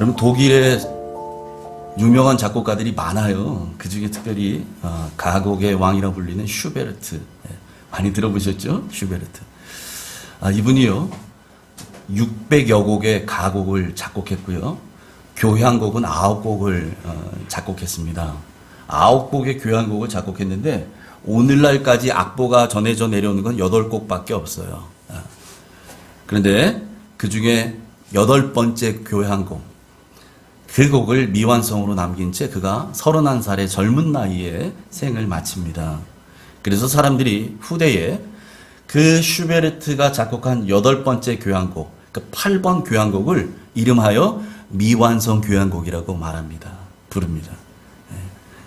여러분, 독일에 유명한 작곡가들이 많아요. 그 중에 특별히 가곡의 왕이라고 불리는 슈베르트. 많이 들어보셨죠? 슈베르트. 이분이요 600여 곡의 가곡을 작곡했고요. 교향곡은 9곡을 작곡했습니다. 9곡의 교향곡을 작곡했는데 오늘날까지 악보가 전해져 내려오는 건 8곡밖에 없어요. 그런데 그 중에 8번째 교향곡, 그 곡을 미완성으로 남긴 채 그가 31살의 젊은 나이에 생을 마칩니다. 그래서 사람들이 후대에 그 슈베르트가 작곡한 8번째 교향곡, 그 8번 교향곡을 이름하여 미완성 교향곡이라고 말합니다. 부릅니다.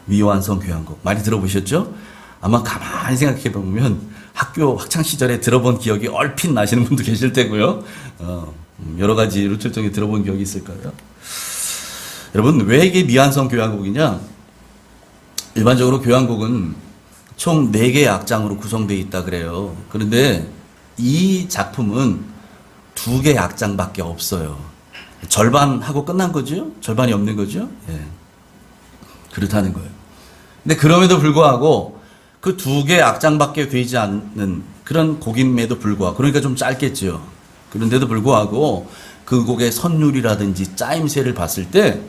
미완성 교향곡. 많이 들어보셨죠? 아마 가만히 생각해 보면 학교 학창시절에 들어본 기억이 얼핏 나시는 분도 계실 테고요. 여러 가지 루틀적에 들어본 기억이 있을 거예요. 여러분, 왜 이게 미완성 교향곡이냐? 일반적으로 교향곡은 총 4개의 악장으로 구성되어 있다 그래요. 그런데 이 작품은 2개의 악장밖에 없어요. 절반 하고 끝난 거죠? 절반이 없는 거죠? 예. 그렇다는 거예요. 근데 그럼에도 불구하고 그 2개의 악장밖에 되지 않는 그런 곡임에도 불구하고, 그러니까 좀 짧겠죠. 그런데도 불구하고 그 곡의 선율이라든지 짜임새를 봤을 때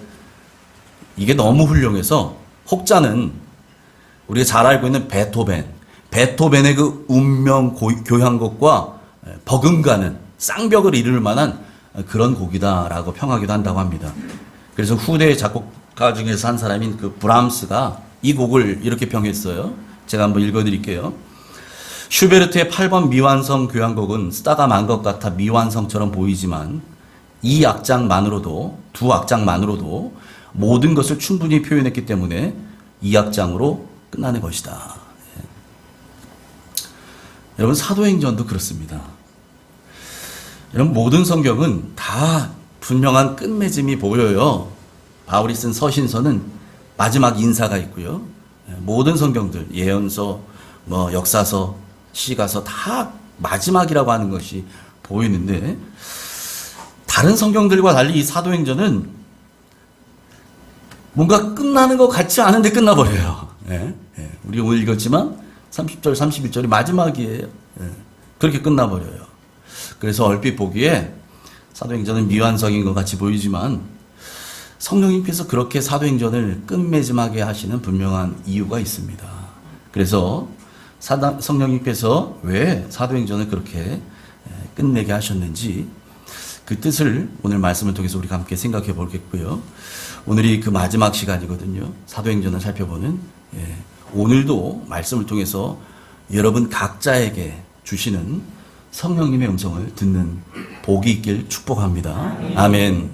이게 너무 훌륭해서 혹자는 우리가 잘 알고 있는 베토벤의 그 운명 교향곡과 버금가는 쌍벽을 이룰 만한 그런 곡이다라고 평하기도 한다고 합니다. 그래서 후대의 작곡가 중에서 한 사람인 그 브람스가 이 곡을 이렇게 평했어요. 제가 한번 읽어드릴게요. 슈베르트의 8번 미완성 교향곡은 쓰다가 만 것 같아 미완성처럼 보이지만 이 악장만으로도, 2악장만으로도 모든 것을 충분히 표현했기 때문에 이 악장으로 끝나는 것이다. 여러분, 사도행전도 그렇습니다. 여러분, 모든 성경은 다 분명한 끝맺음이 보여요. 바울이 쓴 서신서는 마지막 인사가 있고요. 모든 성경들, 예언서, 역사서, 시가서 다 마지막이라고 하는 것이 보이는데, 다른 성경들과 달리 이 사도행전은 뭔가 끝나는 것 같지 않은데 끝나버려요. 우리 오늘 읽었지만 30절, 31절이 마지막이에요. 그렇게 끝나버려요. 그래서 얼핏 보기에 사도행전은 미완성인 것 같이 보이지만 성령님께서 그렇게 사도행전을 끝맺음하게 하시는 분명한 이유가 있습니다. 그래서 성령님께서 왜 사도행전을 그렇게 끝내게 하셨는지 그 뜻을 오늘 말씀을 통해서 우리가 함께 생각해 보겠고요. 오늘이 그 마지막 시간이거든요. 사도행전을 살펴보는. 오늘도 말씀을 통해서 여러분 각자에게 주시는 성령님의 음성을 듣는 복이 있길 축복합니다. 아멘.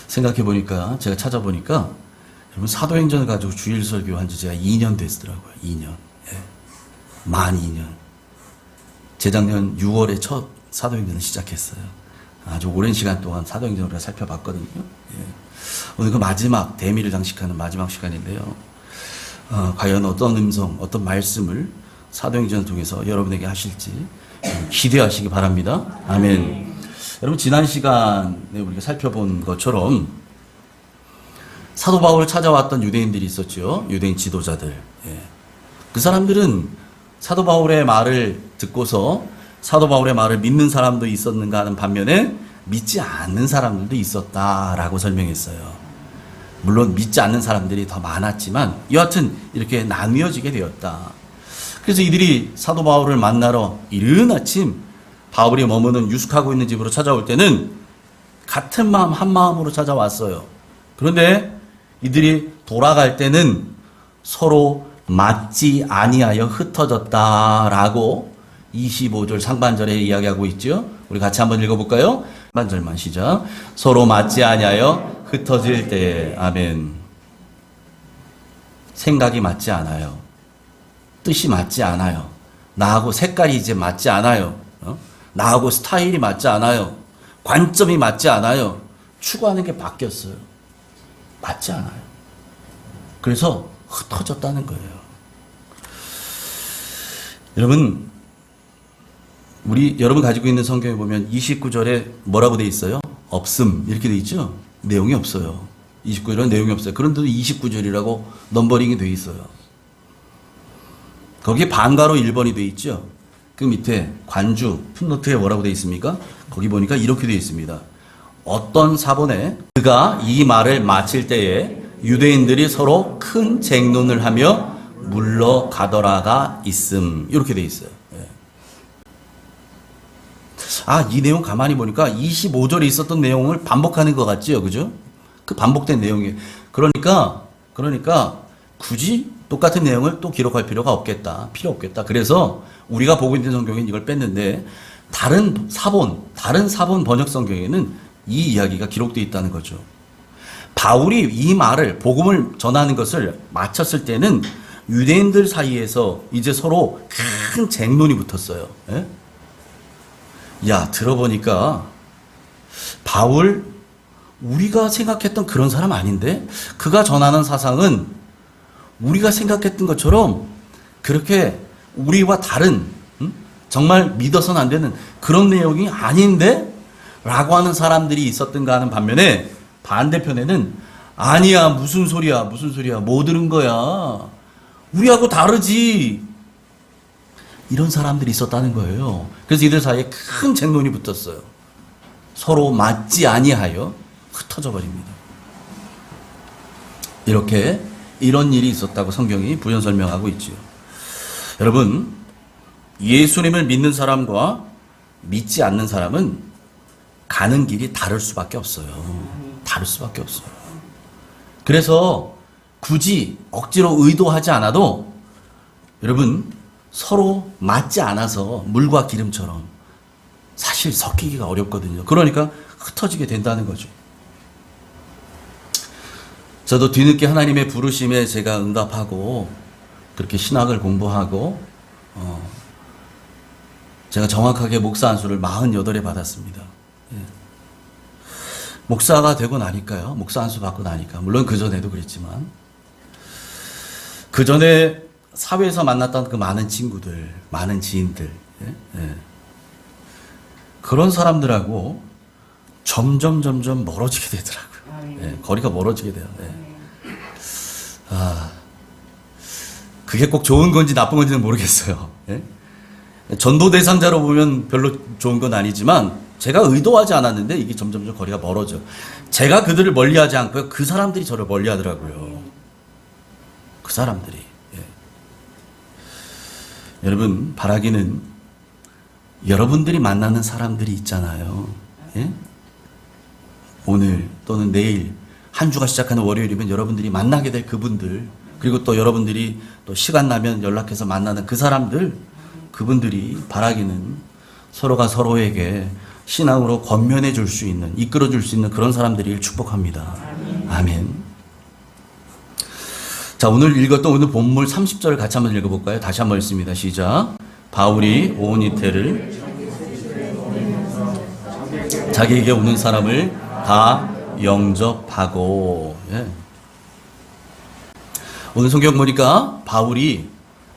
생각해 보니까, 제가 찾아보니까 여러분 사도행전을 가지고 주일 설교한 지 제가 2년 됐더라고요. 2년. 만 2년. 재작년 6월에 첫 사도행전을 시작했어요. 아주 오랜 시간 동안 사도행전을 우리가 살펴봤거든요. 오늘 그 마지막 대미를 장식하는 마지막 시간인데요. 과연 어떤 음성, 어떤 말씀을 사도행전을 통해서 여러분에게 하실지 기대하시기 바랍니다. 아멘. 여러분, 지난 시간에 우리가 살펴본 것처럼 사도 바울을 찾아왔던 유대인들이 있었죠. 유대인 지도자들. 그 사람들은 사도 바울의 말을 듣고서 사도 바울의 말을 믿는 사람도 있었는가 하는 반면에 믿지 않는 사람들도 있었다라고 설명했어요. 물론 믿지 않는 사람들이 더 많았지만 여하튼 이렇게 나뉘어지게 되었다. 그래서 이들이 사도 바울을 만나러 이른 아침 바울이 머무는 유숙하고 있는 집으로 찾아올 때는 같은 마음 한 마음으로 찾아왔어요. 그런데 이들이 돌아갈 때는 서로 맞지 아니하여 흩어졌다라고 25절 상반절에 이야기하고 있죠. 우리 같이 한번 읽어볼까요? 상반절만 시작. 서로 맞지 아니하여 흩어질 때에. 아멘. 생각이 맞지 않아요. 뜻이 맞지 않아요. 나하고 색깔이 이제 맞지 않아요. 나하고 스타일이 맞지 않아요. 관점이 맞지 않아요. 추구하는 게 바뀌었어요. 맞지 않아요. 그래서 흩어졌다는 거예요. 여러분 가지고 있는 성경에 보면 29절에 뭐라고 돼 있어요? 없음 이렇게 돼 있죠. 내용이 없어요. 29절은 내용이 없어요. 그런데도 29절이라고 넘버링이 돼 있어요. 거기에 반가로 1번이 돼 있죠. 그 밑에 관주 풋노트에 뭐라고 돼 있습니까? 거기 보니까 이렇게 돼 있습니다. 어떤 사본에 그가 이 말을 마칠 때에 유대인들이 서로 큰 쟁론을 하며 물러가더라가 있음. 이렇게 돼 있어요. 이 내용 가만히 보니까 25절에 있었던 내용을 반복하는 것 같지요, 그죠? 그 반복된 내용이. 그러니까 굳이 똑같은 내용을 또 기록할 필요 없겠다. 그래서 우리가 보고 있는 성경엔 이걸 뺐는데 다른 사본 번역 성경에는 이 이야기가 기록되어 있다는 거죠. 바울이 이 말을 복음을 전하는 것을 마쳤을 때는 유대인들 사이에서 이제 서로 큰 쟁론이 붙었어요. 예? 들어보니까 바울 우리가 생각했던 그런 사람 아닌데 그가 전하는 사상은 우리가 생각했던 것처럼 그렇게 우리와 다른 정말 믿어서는 안 되는 그런 내용이 아닌데 라고 하는 사람들이 있었던가 하는 반면에 반대편에는 아니야 무슨 소리야 뭐 들은 거야 우리하고 다르지 이런 사람들이 있었다는 거예요. 그래서 이들 사이에 큰 쟁론이 붙었어요. 서로 맞지 아니하여 흩어져 버립니다. 이런 일이 있었다고 성경이 부연 설명하고 있지요. 여러분, 예수님을 믿는 사람과 믿지 않는 사람은 가는 길이 다를 수밖에 없어요. 그래서 굳이 억지로 의도하지 않아도 여러분 서로 맞지 않아서 물과 기름처럼 사실 섞이기가 어렵거든요. 그러니까 흩어지게 된다는 거죠. 저도 뒤늦게 하나님의 부르심에 제가 응답하고 그렇게 신학을 공부하고 제가 정확하게 목사 안수를 48에 받았습니다. 목사가 되고 나니까요. 목사 안수 받고 나니까. 물론 그전에도 그랬지만 그전에 사회에서 만났던 그 많은 친구들, 많은 지인들 그런 사람들하고 점점 멀어지게 되더라고요. 거리가 멀어지게 돼요. 그게 꼭 좋은 건지 나쁜 건지는 모르겠어요. 전도 대상자로 보면 별로 좋은 건 아니지만 제가 의도하지 않았는데 이게 점점 거리가 멀어져. 제가 그들을 멀리하지 않고요. 그 사람들이 저를 멀리하더라고요. 그 사람들이. 여러분 바라기는 여러분들이 만나는 사람들이 있잖아요. 오늘 또는 내일 한 주가 시작하는 월요일이면 여러분들이 만나게 될 그분들 그리고 또 여러분들이 또 시간 나면 연락해서 만나는 그 사람들 그분들이 바라기는 서로가 서로에게 신앙으로 권면해 줄 수 있는 이끌어 줄 수 있는 그런 사람들을 축복합니다. 아멘. 자, 오늘 읽었던 오늘 본문 30절을 같이 한번 읽어볼까요? 다시 한번 읽습니다. 시작. 바울이 온 이태를 자기에게 오는 사람을 다 영접하고. 오늘 성경 보니까 바울이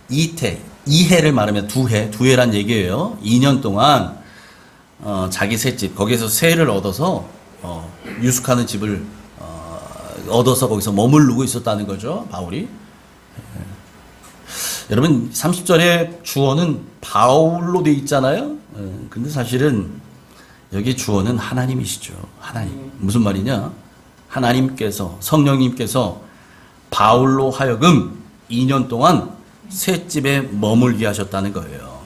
이해를 말하면 두 해란 얘기예요. 2년 동안 자기 셋집 거기에서 세를 얻어서 유숙하는 집을 얻어서 거기서 머무르고 있었다는 거죠. 바울이. 여러분 30절에 주어는 바울로 돼 있잖아요. 근데 사실은 여기 주어는 하나님이시죠. 하나님. 무슨 말이냐? 하나님께서 성령님께서 바울로 하여금 2년 동안 새 집에 머물게 하셨다는 거예요.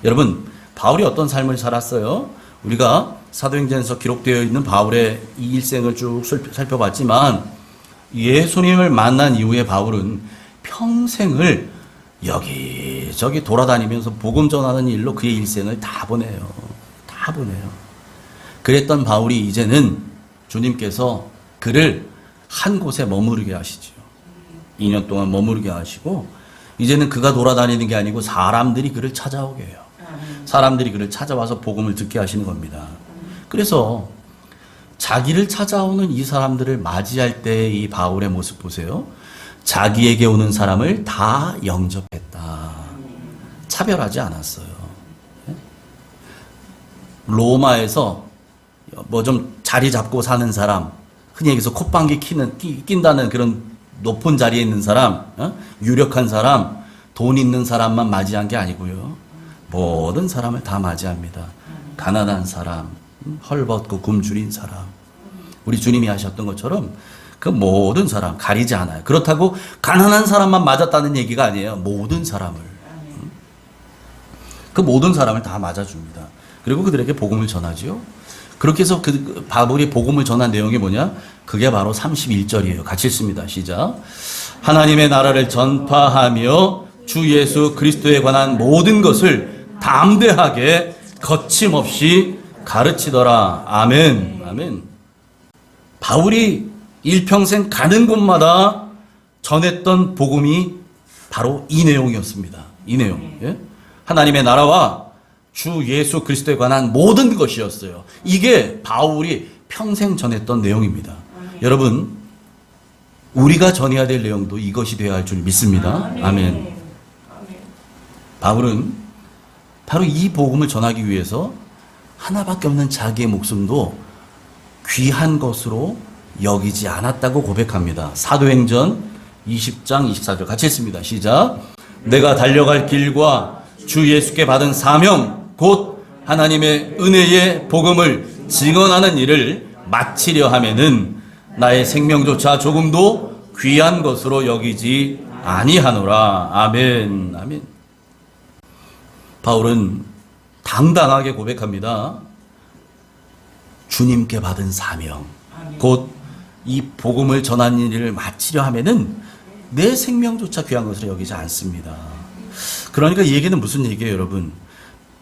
여러분 바울이 어떤 삶을 살았어요? 우리가 사도행전에서 기록되어 있는 바울의 이 일생을 쭉 살펴봤지만 예수님을 만난 이후에 바울은 평생을 여기저기 돌아다니면서 복음 전하는 일로 그의 일생을 다 보내요. 그랬던 바울이 이제는 주님께서 그를 한 곳에 머무르게 하시죠. 2년 동안 머무르게 하시고 이제는 그가 돌아다니는 게 아니고 사람들이 그를 찾아오게 해요. 사람들이 그를 찾아와서 복음을 듣게 하시는 겁니다. 그래서 자기를 찾아오는 이 사람들을 맞이할 때 이 바울의 모습 보세요. 자기에게 오는 사람을 다 영접했다. 차별하지 않았어요. 로마에서 뭐 좀 자리 잡고 사는 사람, 흔히 얘기해서 콧방귀 낀다는 그런 높은 자리에 있는 사람, 유력한 사람, 돈 있는 사람만 맞이한 게 아니고요. 모든 사람을 다 맞이합니다. 가난한 사람, 헐벗고 굶주린 사람. 우리 주님이 하셨던 것처럼 그 모든 사람 가리지 않아요. 그렇다고 가난한 사람만 맞았다는 얘기가 아니에요. 모든 사람을. 그 모든 사람을 다 맞아줍니다. 그리고 그들에게 복음을 전하지요. 그렇게 해서 그 바울이 복음을 전한 내용이 뭐냐? 그게 바로 31절이에요. 같이 읽습니다. 시작. 하나님의 나라를 전파하며 주 예수 그리스도에 관한 모든 것을 담대하게 거침없이 가르치더라. 아멘. 아멘. 바울이 일평생 가는 곳마다 전했던 복음이 바로 이 내용이었습니다. 이 내용. 예? 하나님의 나라와 주 예수 그리스도에 관한 모든 것이었어요. 이게 바울이 평생 전했던 내용입니다. 여러분, 우리가 전해야 될 내용도 이것이 되어야 할 줄 믿습니다. 아멘. 바울은 바로 이 복음을 전하기 위해서 하나밖에 없는 자기의 목숨도 귀한 것으로 여기지 않았다고 고백합니다. 사도행전 20장 24절 같이 읽습니다. 시작. 내가 달려갈 길과 주 예수께 받은 사명 곧 하나님의 은혜의 복음을 증언하는 일을 마치려 하면은 나의 생명조차 조금도 귀한 것으로 여기지 아니하노라. 아멘. 아멘. 바울은 당당하게 고백합니다. 주님께 받은 사명 곧 이 복음을 전하는 일을 마치려 하면은 내 생명조차 귀한 것으로 여기지 않습니다. 그러니까 이 얘기는 무슨 얘기예요, 여러분?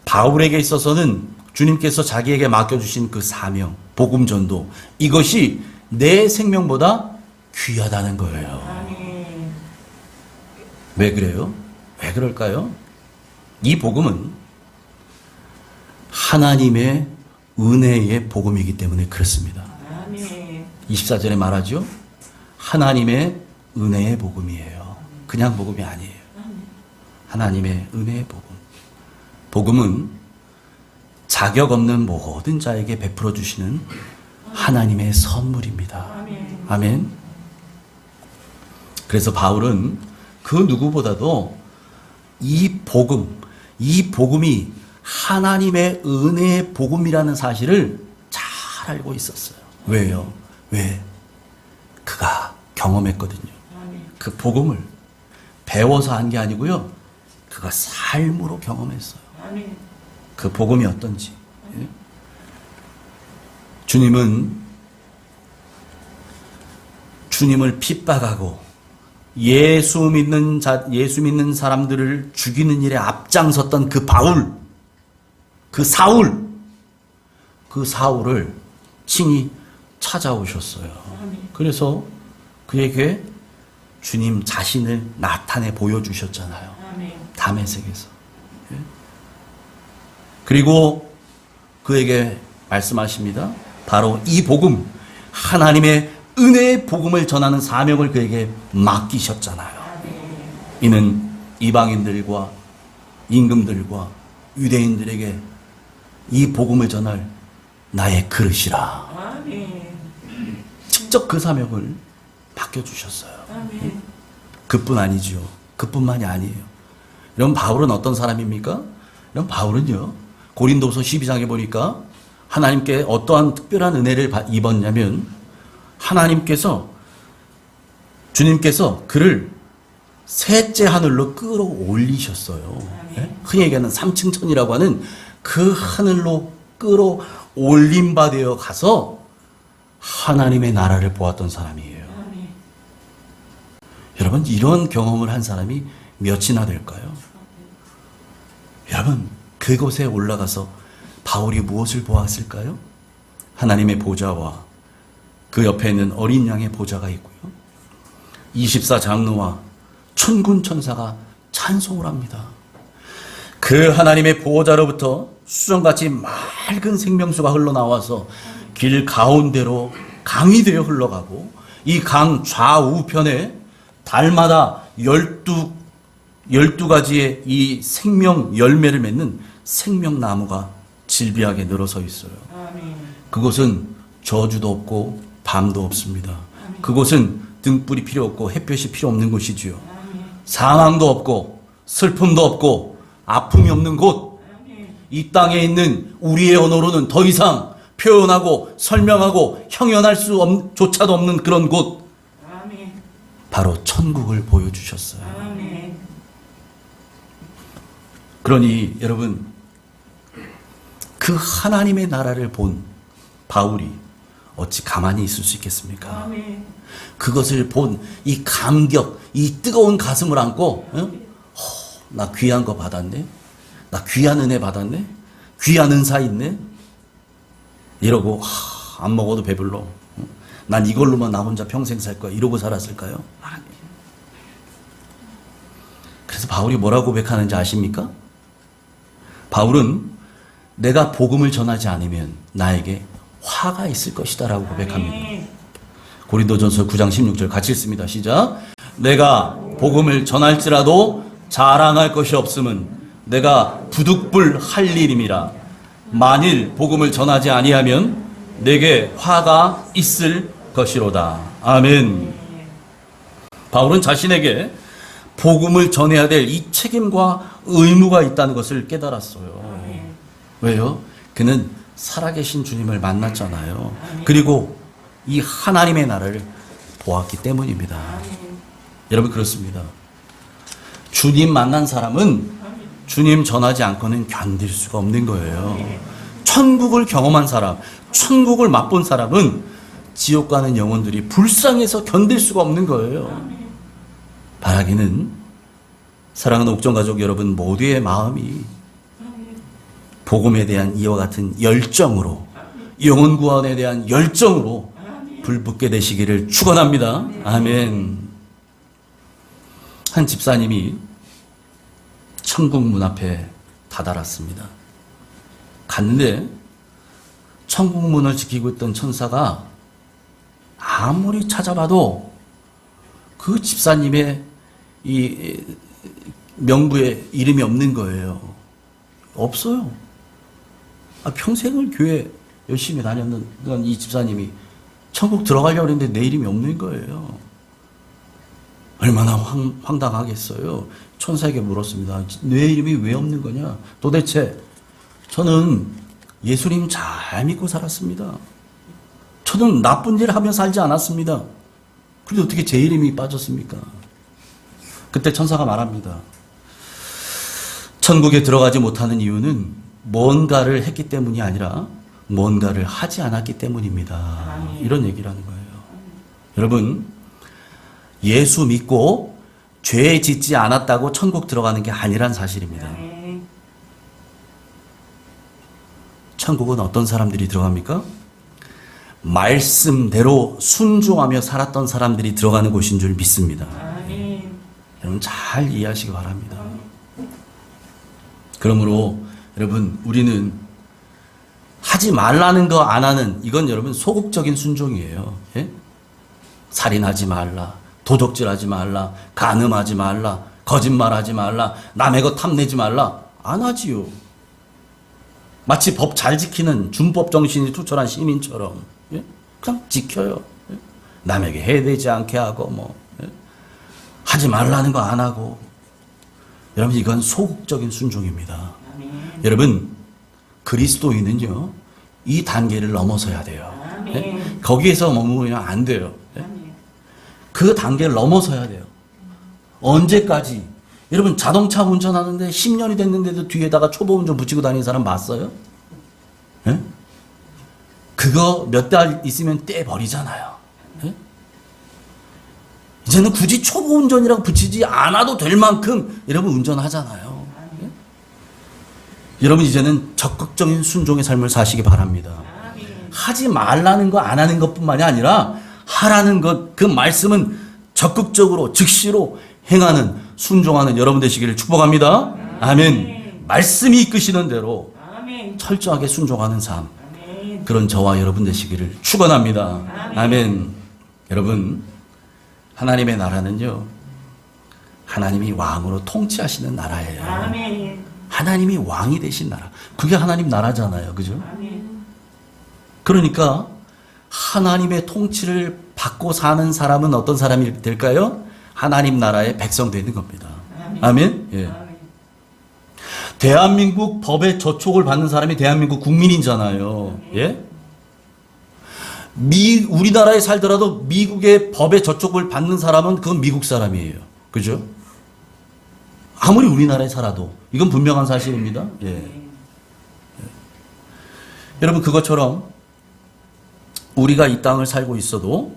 바울에게 있어서는 주님께서 자기에게 맡겨주신 그 사명, 복음 전도, 이것이 내 생명보다 귀하다는 거예요. 왜 그래요? 왜 그럴까요? 이 복음은 하나님의 은혜의 복음이기 때문에 그렇습니다. 24절에 말하죠. 하나님의 은혜의 복음이에요. 그냥 복음이 아니에요. 하나님의 은혜의 복음. 복음은 자격 없는 모든 자에게 베풀어 주시는 하나님의 선물입니다. 아멘. 그래서 바울은 그 누구보다도 이 복음이 하나님의 은혜의 복음이라는 사실을 잘 알고 있었어요. 왜요? 왜? 그가 경험했거든요. 그 복음을 배워서 한 게 아니고요. 그가 삶으로 경험했어요. 그 복음이 어떤지. 예? 주님을 핍박하고 예수 믿는 사람들을 죽이는 일에 앞장섰던 그 바울, 그 사울을 친히 찾아오셨어요. 그래서 그에게 주님 자신을 나타내 보여주셨잖아요. 다메섹에서. 예? 그리고 그에게 말씀하십니다. 바로 이 복음, 하나님의 은혜의 복음을 전하는 사명을 그에게 맡기셨잖아요. 이는 이방인들과 임금들과 유대인들에게 이 복음을 전할 나의 그릇이라. 직접 그 사명을 맡겨주셨어요. 그뿐 아니죠. 그뿐만이 아니에요. 여러분, 바울은 어떤 사람입니까? 여러분, 바울은요, 고린도서 12장에 보니까 하나님께 어떠한 특별한 은혜를 입었냐면 주님께서 그를 셋째 하늘로 끌어올리셨어요. 네? 흔히 얘기하는 3층 천이라고 하는 그 하늘로 끌어올림 바 되어 가서 하나님의 나라를 보았던 사람이에요. 여러분, 이런 경험을 한 사람이 몇이나 될까요? 여러분, 그곳에 올라가서 바울이 무엇을 보았을까요? 하나님의 보좌와 그 옆에 있는 어린 양의 보좌가 있고요. 24장로와 천군 천사가 찬송을 합니다. 그 하나님의 보좌로부터 수정같이 맑은 생명수가 흘러나와서 길 가운데로 강이 되어 흘러가고 이 강 좌우편에 달마다 12가지의 이 생명 열매를 맺는 생명나무가 질비하게 늘어서 있어요. 그곳은 저주도 없고 밤도 없습니다. 그곳은 등불이 필요 없고 햇볕이 필요 없는 곳이지요. 상황도 없고 슬픔도 없고 아픔이 없는 곳. 이 땅에 있는 우리의 언어로는 더 이상 표현하고 설명하고 형용할 조차도 없는 그런 곳. 바로 천국을 보여주셨어요. 그러니 여러분, 그 하나님의 나라를 본 바울이 어찌 가만히 있을 수 있겠습니까? 그것을 본 이 감격, 이 뜨거운 가슴을 안고 나 귀한 거 받았네? 나 귀한 은혜 받았네? 귀한 은사 있네? 이러고 안 먹어도 배불러. 난 이걸로만 나 혼자 평생 살 거야. 이러고 살았을까요? 그래서 바울이 뭐라고 고백하는지 아십니까? 바울은 내가 복음을 전하지 않으면 나에게 화가 있을 것이다 라고 고백합니다. 고린도전서 9장 16절 같이 읽습니다. 시작. 내가 복음을 전할지라도 자랑할 것이 없음은 내가 부득불 할 일임이라. 만일 복음을 전하지 아니하면 내게 화가 있을 것이로다. 아멘. 바울은 자신에게 복음을 전해야 될 이 책임과 의무가 있다는 것을 깨달았어요. 왜요? 그는 살아계신 주님을 만났잖아요. 그리고 이 하나님의 나라를 보았기 때문입니다. 여러분, 그렇습니다. 주님 만난 사람은 주님 전하지 않고는 견딜 수가 없는 거예요. 천국을 경험한 사람, 천국을 맛본 사람은 지옥 가는 영혼들이 불쌍해서 견딜 수가 없는 거예요. 바라기는 사랑하는 옥정가족 여러분 모두의 마음이 복음에 대한 이와 같은 열정으로, 영혼 구원에 대한 열정으로 불붙게 되시기를 축원합니다. 아멘. 한 집사님이 천국 문 앞에 다다랐습니다. 갔는데 천국 문을 지키고 있던 천사가 아무리 찾아봐도 그 집사님의 이 명부에 이름이 없는 거예요. 없어요. 평생을 교회 열심히 다녔던 이 집사님이 천국 들어가려고 했는데 내 이름이 없는 거예요. 얼마나 황당하겠어요. 천사에게 물었습니다. 내 이름이 왜 없는 거냐? 도대체 저는 예수님 잘 믿고 살았습니다. 저는 나쁜 일 하며 살지 않았습니다. 그런데 어떻게 제 이름이 빠졌습니까? 그때 천사가 말합니다. 천국에 들어가지 못하는 이유는 뭔가를 했기 때문이 아니라 뭔가를 하지 않았기 때문입니다. 이런 얘기를 하는 거예요. 여러분, 예수 믿고 죄 짓지 않았다고 천국 들어가는 게 아니란 사실입니다. 천국은 어떤 사람들이 들어갑니까? 말씀대로 순종하며 살았던 사람들이 들어가는 곳인 줄 믿습니다. 여러분 잘 이해하시기 바랍니다. 그러므로 여러분, 우리는 하지 말라는 거 안 하는, 이건 여러분 소극적인 순종이에요. 예? 살인하지 말라, 도적질하지 말라, 간음하지 말라, 거짓말하지 말라, 남의 것 탐내지 말라. 안 하지요. 마치 법 잘 지키는 준법 정신이 투철한 시민처럼 그냥 지켜요. 남에게 해되지 않게 하고 하지 말라는 거 안 하고. 여러분, 이건 소극적인 순종입니다. 여러분, 그리스도인은요 이 단계를 넘어서야 돼요. 거기에서 머무르면 안 돼요. 그 단계를 넘어서야 돼요. 언제까지? 여러분, 자동차 운전하는데 10년이 됐는데도 뒤에다가 초보 운전 붙이고 다니는 사람 봤어요? 그거 몇 달 있으면 떼버리잖아요. 이제는 굳이 초보 운전이라고 붙이지 않아도 될 만큼 여러분 운전하잖아요. 여러분, 이제는 적극적인 순종의 삶을 사시기 바랍니다. 하지 말라는 거 안 하는 것뿐만이 아니라 하라는 것, 그 말씀은 적극적으로 즉시로 행하는, 순종하는 여러분 되시기를 축복합니다. 아멘. 말씀이 이끄시는 대로 철저하게 순종하는 삶, 그런 저와 여러분 되시기를 축원합니다. 아멘. 여러분, 하나님의 나라는요 하나님이 왕으로 통치하시는 나라예요. 하나님이 왕이 되신 나라, 그게 하나님 나라잖아요. 그죠? 그러니까 하나님의 통치를 받고 사는 사람은 어떤 사람이 될까요? 하나님 나라의 백성 되는 겁니다. 아멘. 예. 대한민국 법의 저촉을 받는 사람이 대한민국 국민이잖아요. 예? 우리나라에 살더라도 미국의 법의 저촉을 받는 사람은 그건 미국 사람이에요. 그죠? 아무리 우리나라에 살아도 이건 분명한 사실입니다. 예. 여러분, 그것처럼 우리가 이 땅을 살고 있어도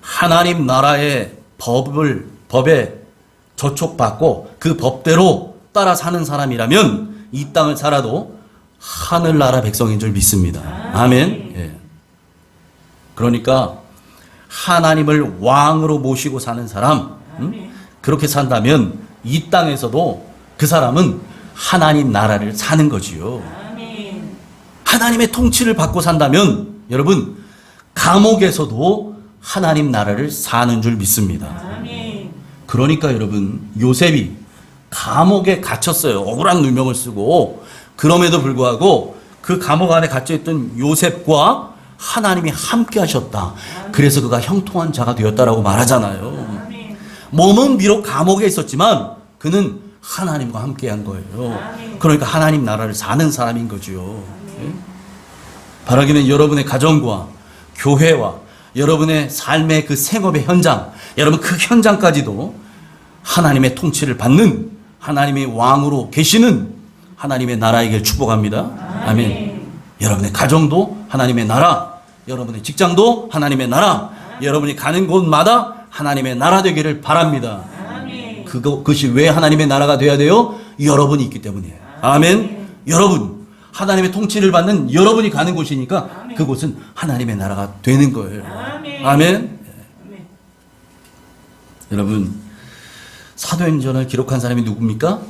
하나님 나라의 법에 저촉받고 그 법대로 따라 사는 사람이라면 이 땅을 살아도 하늘나라 백성인 줄 믿습니다. 아멘. 예. 그러니까 하나님을 왕으로 모시고 사는 사람, 그렇게 산다면 이 땅에서도 그 사람은 하나님 나라를 사는 거지요. 하나님의 통치를 받고 산다면 여러분, 감옥에서도 하나님 나라를 사는 줄 믿습니다. 그러니까 여러분, 요셉이 감옥에 갇혔어요. 억울한 누명을 쓰고. 그럼에도 불구하고 그 감옥 안에 갇혀있던 요셉과 하나님이 함께 하셨다. 그래서 그가 형통한 자가 되었다라고 말하잖아요. 몸은 비록 감옥에 있었지만 그는 하나님과 함께 한 거예요. 그러니까 하나님 나라를 사는 사람인 거죠. 바라기는 여러분의 가정과 교회와 여러분의 삶의 그 생업의 현장, 여러분 그 현장까지도 하나님의 통치를 받는 하나님의 왕으로 계시는 하나님의 나라이길 축복합니다. 아멘. 여러분의 가정도 하나님의 나라, 여러분의 직장도 하나님의 나라, 여러분이 가는 곳마다 하나님의 나라 되기를 바랍니다. 그것이 왜 하나님의 나라가 돼야 돼요? 여러분이 있기 때문이에요. 아멘. 여러분, 하나님의 통치를 받는 여러분이 가는 곳이니까 그곳은 하나님의 나라가 되는 거예요. 아멘. 여러분, 사도행전을 기록한 사람이 누굽니까?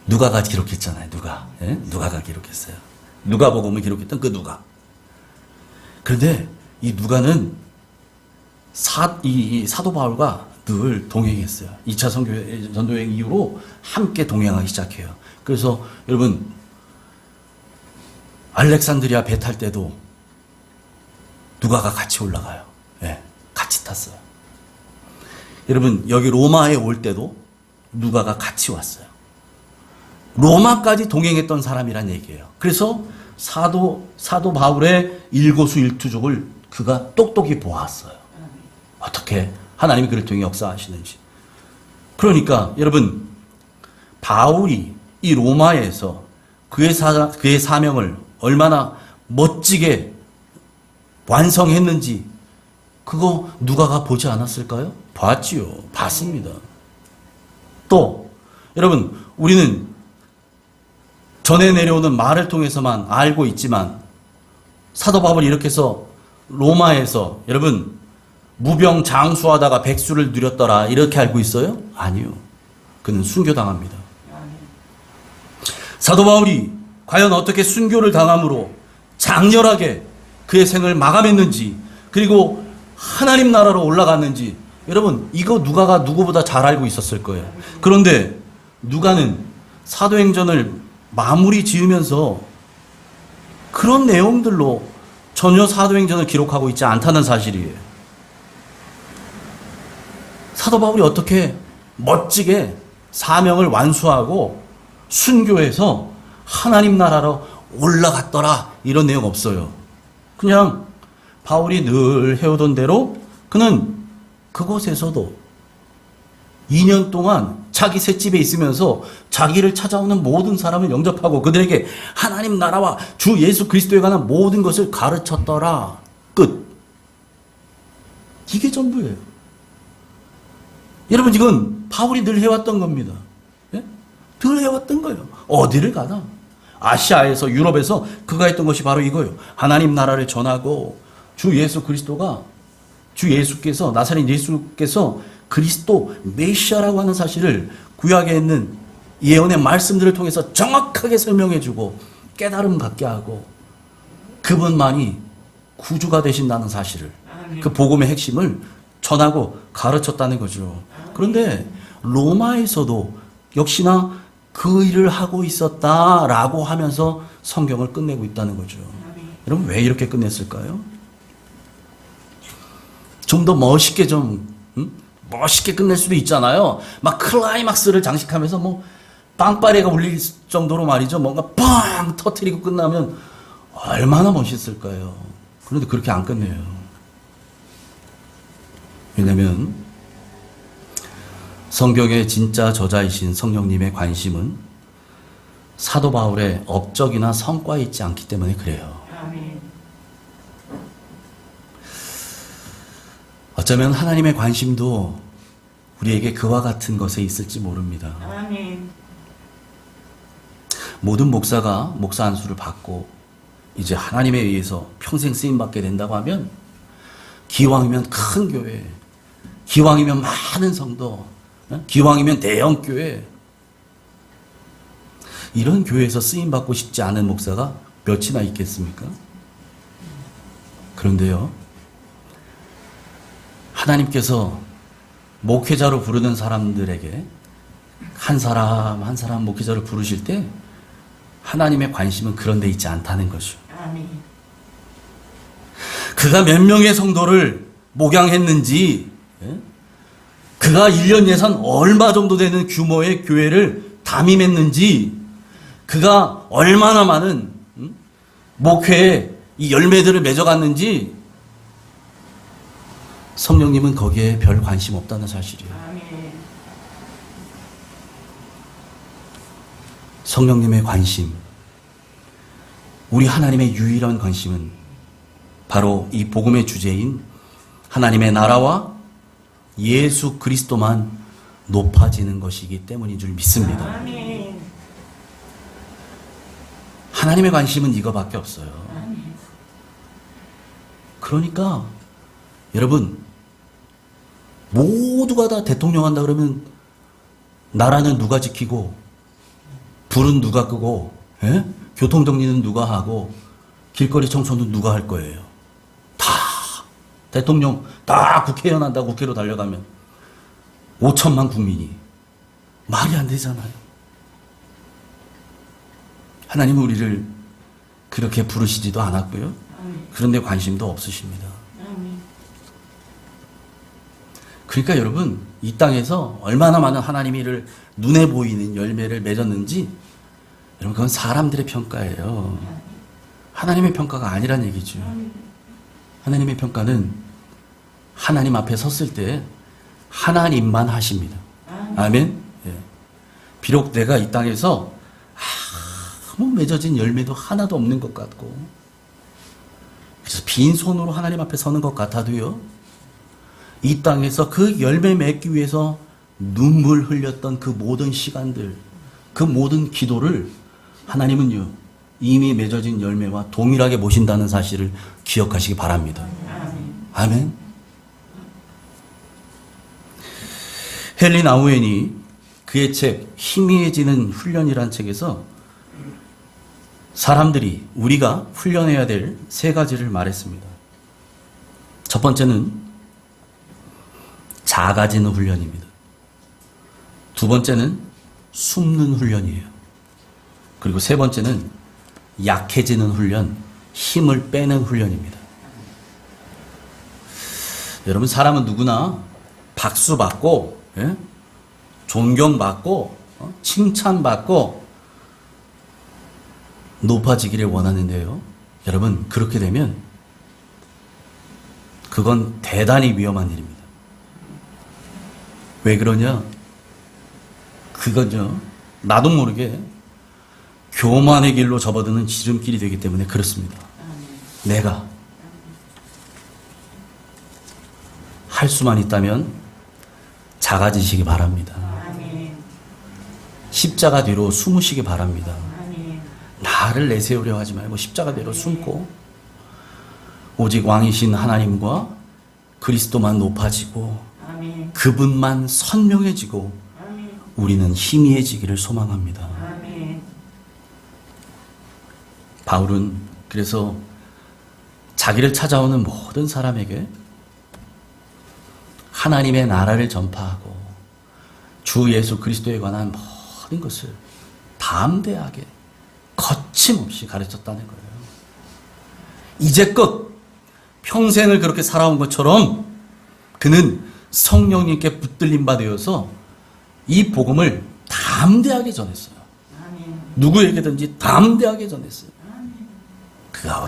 누가가 기록했잖아요. 누가가 기록했어요. 누가복음을 기록했던 그 누가. 그런데 이 누가는 사도 바울과 늘 동행했어요. 2차 전도여행 이후로 함께 동행하기 시작해요. 그래서 여러분, 알렉산드리아 배 탈 때도 누가가 같이 올라가요. 네, 같이 탔어요. 여러분, 여기 로마에 올 때도 누가가 같이 왔어요. 로마까지 동행했던 사람이란 얘기예요. 그래서 사도 바울의 일거수일투족을 그가 똑똑히 보았어요. 어떻게 하나님이 그를 통해 역사하시는지. 그러니까 여러분, 바울이 이 로마에서 그의 사명을 얼마나 멋지게 완성했는지 그거 누가가 보지 않았을까요? 봤지요. 봤습니다. 또 여러분, 우리는 전해 내려오는 말을 통해서만 알고 있지만 사도 바울이 이렇게 해서 로마에서 여러분 무병장수하다가 백수를 누렸더라 이렇게 알고 있어요? 아니요. 그는 순교당합니다. 사도 바울이 과연 어떻게 순교를 당함으로 장렬하게 그의 생을 마감했는지, 그리고 하나님 나라로 올라갔는지 여러분, 이거 누가가 누구보다 잘 알고 있었을 거예요. 그런데 누가는 사도행전을 마무리 지으면서 그런 내용들로 전혀 사도행전을 기록하고 있지 않다는 사실이에요. 사도 바울이 어떻게 멋지게 사명을 완수하고 순교해서 하나님 나라로 올라갔더라 이런 내용 없어요. 그냥 바울이 늘 해오던 대로 그는 그곳에서도 2년 동안 자기 셋집에 있으면서 자기를 찾아오는 모든 사람을 영접하고 그들에게 하나님 나라와 주 예수 그리스도에 관한 모든 것을 가르쳤더라. 끝. 이게 전부예요. 여러분, 이건 바울이 늘 해왔던 겁니다. 예? 늘 해왔던 거예요. 어디를 가나. 아시아에서, 유럽에서 그가 했던 것이 바로 이거예요. 하나님 나라를 전하고 주 예수께서, 나사렛 예수께서 그리스도 메시아라고 하는 사실을 구약에 있는 예언의 말씀들을 통해서 정확하게 설명해주고 깨달음 갖게 하고 그분만이 구주가 되신다는 사실을, 그 복음의 핵심을 전하고 가르쳤다는 거죠. 그런데 로마에서도 역시나 그 일을 하고 있었다라고 하면서 성경을 끝내고 있다는 거죠. 여러분 왜 이렇게 끝냈을까요? 좀 더 멋있게 멋있게 끝낼 수도 있잖아요. 막 클라이막스를 장식하면서 뭐 빵빠레가 울릴 정도로 말이죠. 뭔가 빵 터트리고 끝나면 얼마나 멋있을까요? 그런데 그렇게 안 끝내요. 왜냐면 성경의 진짜 저자이신 성령님의 관심은 사도 바울의 업적이나 성과에 있지 않기 때문에 그래요. 어쩌면 하나님의 관심도 우리에게 그와 같은 것에 있을지 모릅니다. 아멘. 모든 목사가 목사 안수를 받고 이제 하나님에 의해서 평생 쓰임받게 된다고 하면 기왕이면 큰 교회, 기왕이면 많은 성도, 기왕이면 대형 교회, 이런 교회에서 쓰임받고 싶지 않은 목사가 몇이나 있겠습니까? 그런데요, 하나님께서 목회자로 부르는 사람들에게 한 사람 한 사람 목회자로 부르실 때 하나님의 관심은 그런 데 있지 않다는 것이죠. 아멘. 그가 몇 명의 성도를 목양했는지, 그가 1년 예산 얼마 정도 되는 규모의 교회를 담임했는지, 그가 얼마나 많은 목회에 이 열매들을 맺어갔는지, 성령님은 거기에 별 관심 없다는 사실이에요. 아멘. 성령님의 관심, 우리 하나님의 유일한 관심은 바로 이 복음의 주제인 하나님의 나라와 예수 그리스도만 높아지는 것이기 때문인 줄 믿습니다. 아멘. 하나님의 관심은 이거밖에 없어요. 아멘. 그러니까 여러분, 모두가 다 대통령 한다 그러면 나라는 누가 지키고, 불은 누가 끄고, 교통정리는 누가 하고, 길거리 청소는 누가 할 거예요? 다 대통령, 다 국회의원 한다고 국회로 달려가면 5천만 국민이. 말이 안 되잖아요. 하나님은 우리를 그렇게 부르시지도 않았고요. 그런데 관심도 없으십니다. 그러니까 여러분, 이 땅에서 얼마나 많은 하나님의 일을 눈에 보이는 열매를 맺었는지, 여러분 그건 사람들의 평가예요. 하나님의 평가가 아니란 얘기죠. 하나님의 평가는 하나님 앞에 섰을 때 하나님만 하십니다. 아멘. 예. 비록 내가 이 땅에서 아무 맺어진 열매도 하나도 없는 것 같고, 그래서 빈손으로 하나님 앞에 서는 것 같아도요, 이 땅에서 그 열매 맺기 위해서 눈물 흘렸던 그 모든 시간들, 그 모든 기도를 하나님은요, 이미 맺어진 열매와 동일하게 보신다는 사실을 기억하시기 바랍니다. 아멘. 헨리 나우엔이 그의 책 희미해지는 훈련이란 책에서 사람들이, 우리가 훈련해야 될 세 가지를 말했습니다. 첫 번째는 작아지는 훈련입니다. 두 번째는 숨는 훈련이에요. 그리고 세 번째는 약해지는 훈련, 힘을 빼는 훈련입니다. 여러분, 사람은 누구나 박수 받고, 존경받고, 칭찬받고 높아지기를 원하는데요, 여러분, 그렇게 되면 그건 대단히 위험한 일입니다. 왜 그러냐? 그건요, 나도 모르게 교만의 길로 접어드는 지름길이 되기 때문에 그렇습니다. 내가 할 수만 있다면 작아지시기 바랍니다. 십자가 뒤로 숨으시기 바랍니다. 나를 내세우려 하지 말고 십자가 뒤로 숨고 오직 왕이신 하나님과 그리스도만 높아지고 그분만 선명해지고 우리는 희미해지기를 소망합니다. 바울은 그래서 자기를 찾아오는 모든 사람에게 하나님의 나라를 전파하고 주 예수 그리스도에 관한 모든 것을 담대하게 거침없이 가르쳤다는 거예요. 이제껏 평생을 그렇게 살아온 것처럼 그는 성령님께 붙들림 바 되어서 이 복음을 담대하게 전했어요. 누구에게든지 담대하게 전했어요. 그가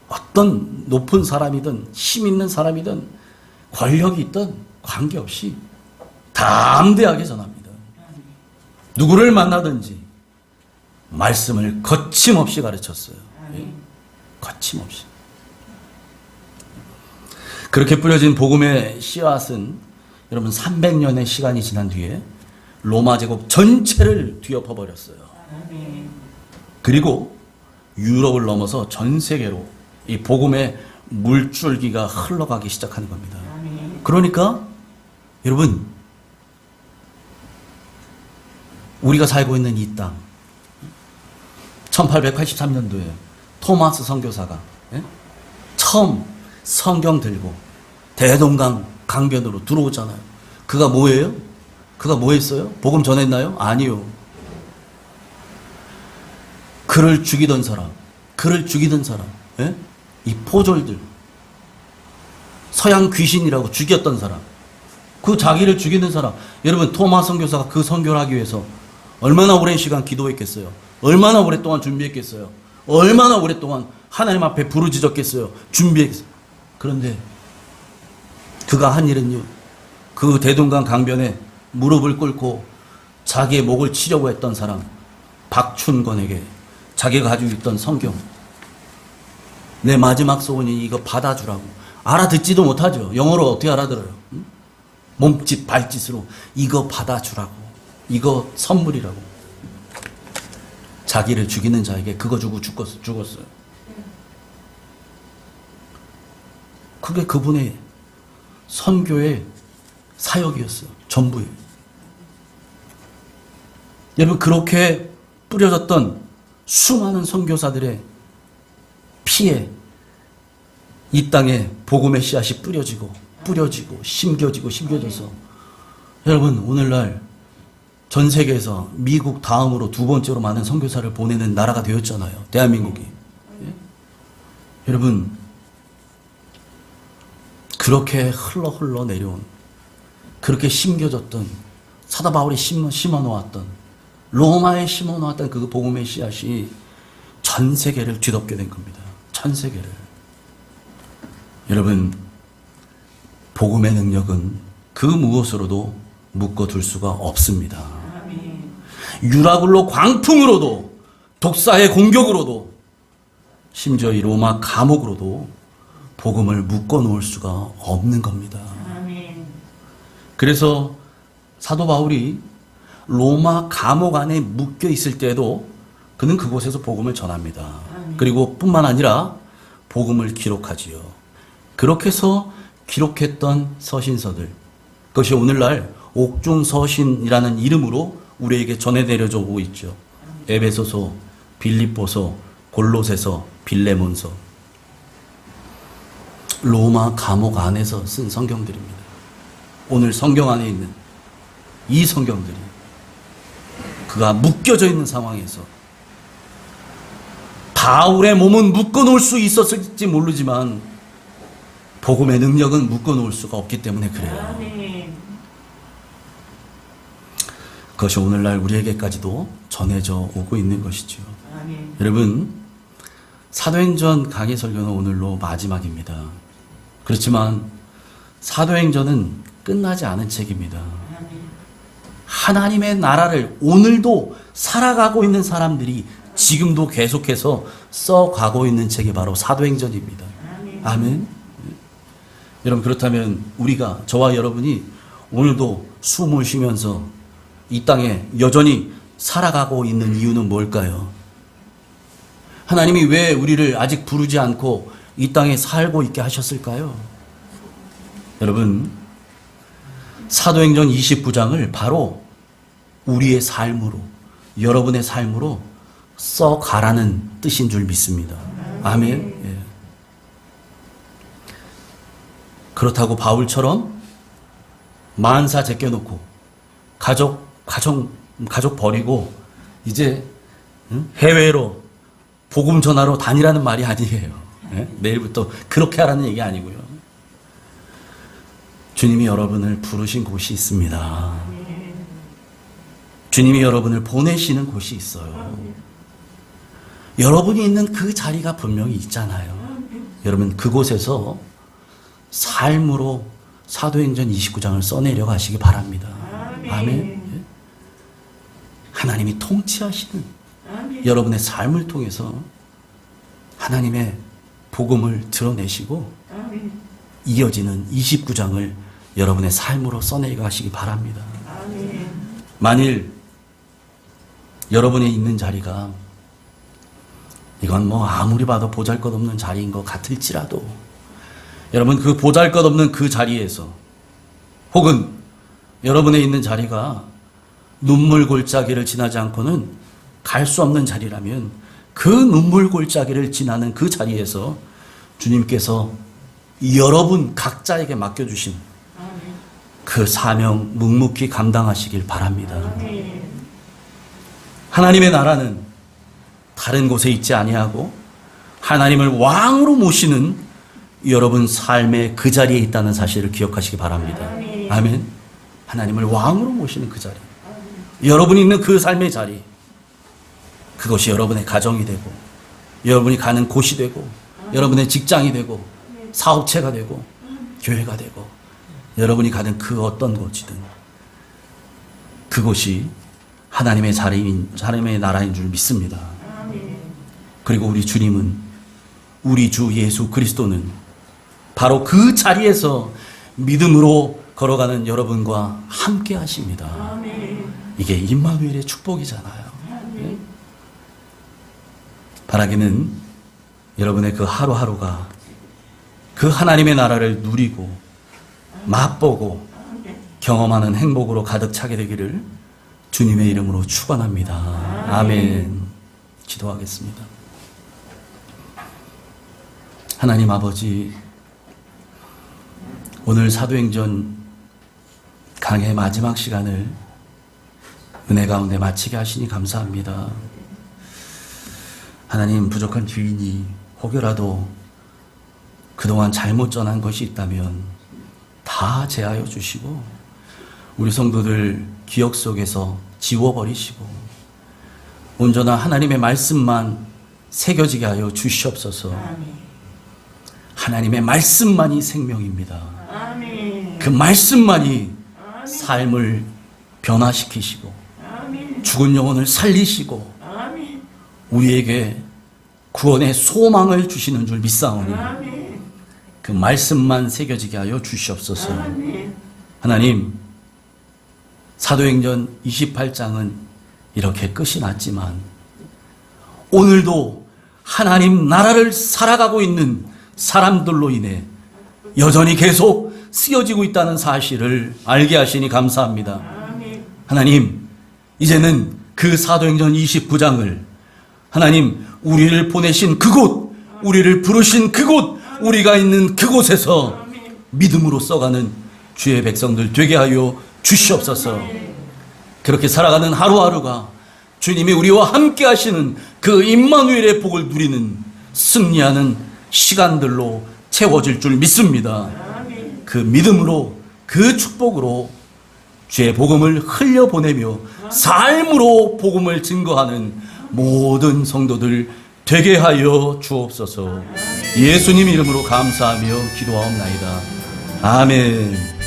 어떤 높은 사람이든 힘 있는 사람이든 권력이 있든 관계없이 담대하게 전합니다. 누구를 만나든지 말씀을 거침없이 가르쳤어요. 거침없이. 그렇게 뿌려진 복음의 씨앗은 여러분 300년의 시간이 지난 뒤에 로마 제국 전체를 뒤엎어 버렸어요. 그리고 유럽을 넘어서 전 세계로 이 복음의 물줄기가 흘러가기 시작하는 겁니다. 그러니까 여러분, 우리가 살고 있는 이 땅, 1883년도에 토마스 선교사가 처음 성경 들고 대동강 강변으로 들어오잖아요. 그가 뭐예요? 그가 뭐 했어요? 복음 전했나요? 아니요. 그를 죽이던 사람, 이 포졸들, 서양 귀신이라고 죽였던 사람, 그 자기를 죽이는 사람. 여러분, 토마스 선교사가 그 선교를 하기 위해서 얼마나 오랜 시간 기도했겠어요? 얼마나 오랫동안 준비했겠어요? 얼마나 오랫동안 하나님 앞에 부르짖었겠어요? 준비했겠어요? 그런데 그가 한 일은요, 그 대동강 강변에 무릎을 꿇고 자기의 목을 치려고 했던 사람 박춘권에게 자기가 가지고 있던 성경, 내 마지막 소원이 이거 받아주라고. 알아듣지도 못하죠. 영어로 어떻게 알아들어요? 몸짓 발짓으로 이거 받아주라고, 이거 선물이라고. 자기를 죽이는 자에게 그거 주고 죽었어요. 그게 그분의 선교의 사역이었어요. 전부예요. 여러분, 그렇게 뿌려졌던 수많은 선교사들의 피에 이 땅에 복음의 씨앗이 뿌려지고 심겨져서 여러분, 오늘날 전 세계에서 미국 다음으로 두 번째로 많은 선교사를 보내는 나라가 되었잖아요. 대한민국이. 예? 여러분, 그렇게 흘러 내려온, 그렇게 심겨졌던, 사도 바울이 심어놓았던, 로마에 심어놓았던 그 복음의 씨앗이 전 세계를 뒤덮게 된 겁니다. 전 세계를. 여러분, 복음의 능력은 그 무엇으로도 묶어둘 수가 없습니다. 유라굴로 광풍으로도, 독사의 공격으로도, 심지어 이 로마 감옥으로도 복음을 묶어놓을 수가 없는 겁니다. 그래서 사도 바울이 로마 감옥 안에 묶여 있을 때도 그는 그곳에서 복음을 전합니다. 그리고 뿐만 아니라 복음을 기록하지요. 그렇게 해서 기록했던 서신서들, 그것이 오늘날 옥중서신이라는 이름으로 우리에게 전해내려져 오고 있죠. 에베소서, 빌립보서, 골로새서, 빌레몬서. 로마 감옥 안에서 쓴 성경들입니다. 오늘 성경 안에 있는 이 성경들이 그가 묶여져 있는 상황에서 바울의 몸은 묶어놓을 수 있었을지 모르지만 복음의 능력은 묶어놓을 수가 없기 때문에 그래요. 그것이 오늘날 우리에게까지도 전해져 오고 있는 것이죠. 여러분, 사도행전 강의 설교는 오늘로 마지막입니다. 그렇지만 사도행전은 끝나지 않은 책입니다. 하나님의 나라를 오늘도 살아가고 있는 사람들이 지금도 계속해서 써가고 있는 책이 바로 사도행전입니다. 아멘. 여러분, 그렇다면 우리가, 저와 여러분이 오늘도 숨을 쉬면서 이 땅에 여전히 살아가고 있는 이유는 뭘까요? 하나님이 왜 우리를 아직 부르지 않고 이 땅에 살고 있게 하셨을까요? 여러분, 사도행전 29장을 바로 우리의 삶으로, 여러분의 삶으로 써가라는 뜻인 줄 믿습니다. 아멘. 예. 그렇다고 바울처럼 만사 제껴놓고 가족 버리고 이제 해외로 복음 전하러 다니라는 말이 아니에요. 내일부터 그렇게 하라는 얘기 아니고요. 주님이 여러분을 부르신 곳이 있습니다. 주님이 여러분을 보내시는 곳이 있어요. 여러분이 있는 그 자리가 분명히 있잖아요. 여러분 그곳에서 삶으로 사도행전 29장을 써내려 가시기 바랍니다. 아멘. 하나님이 통치하시는 여러분의 삶을 통해서 하나님의 복음을 드러내시고 이어지는 29장을 여러분의 삶으로 써내려 가시기 바랍니다. 만일 여러분이 있는 자리가 이건 뭐 아무리 봐도 보잘것없는 자리인 것 같을지라도 여러분 그 보잘것없는 그 자리에서 혹은 여러분의 있는 자리가 눈물 골짜기를 지나지 않고는 갈 수 없는 자리라면 그 눈물 골짜기를 지나는 그 자리에서 주님께서 여러분 각자에게 맡겨주신 그 사명 묵묵히 감당하시길 바랍니다. 하나님의 나라는 다른 곳에 있지 아니하고 하나님을 왕으로 모시는 여러분 삶의 그 자리에 있다는 사실을 기억하시기 바랍니다. 아멘. 하나님을 왕으로 모시는 그 자리, 여러분이 있는 그 삶의 자리, 그것이 여러분의 가정이 되고 여러분이 가는 곳이 되고 여러분의 직장이 되고 사업체가 되고 교회가 되고 여러분이 가는 그 어떤 곳이든 그곳이 하나님의 자리인, 하나님의 나라인 줄 믿습니다. 그리고 우리 주님은, 우리 주 예수 그리스도는 바로 그 자리에서 믿음으로 걸어가는 여러분과 함께 하십니다. 이게 임마누엘의 축복이잖아요. 바라기는 여러분의 그 하루하루가 그 하나님의 나라를 누리고 맛보고 경험하는 행복으로 가득 차게 되기를 주님의 이름으로 축원합니다. 아멘. 기도하겠습니다. 하나님 아버지, 오늘 사도행전 강의 마지막 시간을 은혜 가운데 마치게 하시니 감사합니다. 하나님, 부족한 죄인이 혹여라도 그동안 잘못 전한 것이 있다면 다 제하여 주시고 우리 성도들 기억 속에서 지워버리시고 온전한 하나님의 말씀만 새겨지게 하여 주시옵소서. 하나님의 말씀만이 생명입니다. 그 말씀만이 삶을 변화시키시고 죽은 영혼을 살리시고 우리에게 구원의 소망을 주시는 줄 믿사오니 그 말씀만 새겨지게 하여 주시옵소서. 하나님, 사도행전 28장은 이렇게 끝이 났지만 오늘도 하나님 나라를 살아가고 있는 사람들로 인해 여전히 계속 쓰여지고 있다는 사실을 알게 하시니 감사합니다. 하나님, 이제는 그 사도행전 29장을 하나님, 우리를 보내신 그곳, 우리를 부르신 그곳, 우리가 있는 그곳에서 믿음으로 써가는 주의 백성들 되게 하여 주시옵소서. 그렇게 살아가는 하루하루가 주님이 우리와 함께 하시는 그 임마누엘의 복을 누리는 승리하는 시간들로 채워질 줄 믿습니다. 그 믿음으로, 그 축복으로 주의 복음을 흘려보내며 삶으로 복음을 증거하는 모든 성도들 되게 하여 주옵소서. 예수님 이름으로 감사하며 기도하옵나이다. 아멘.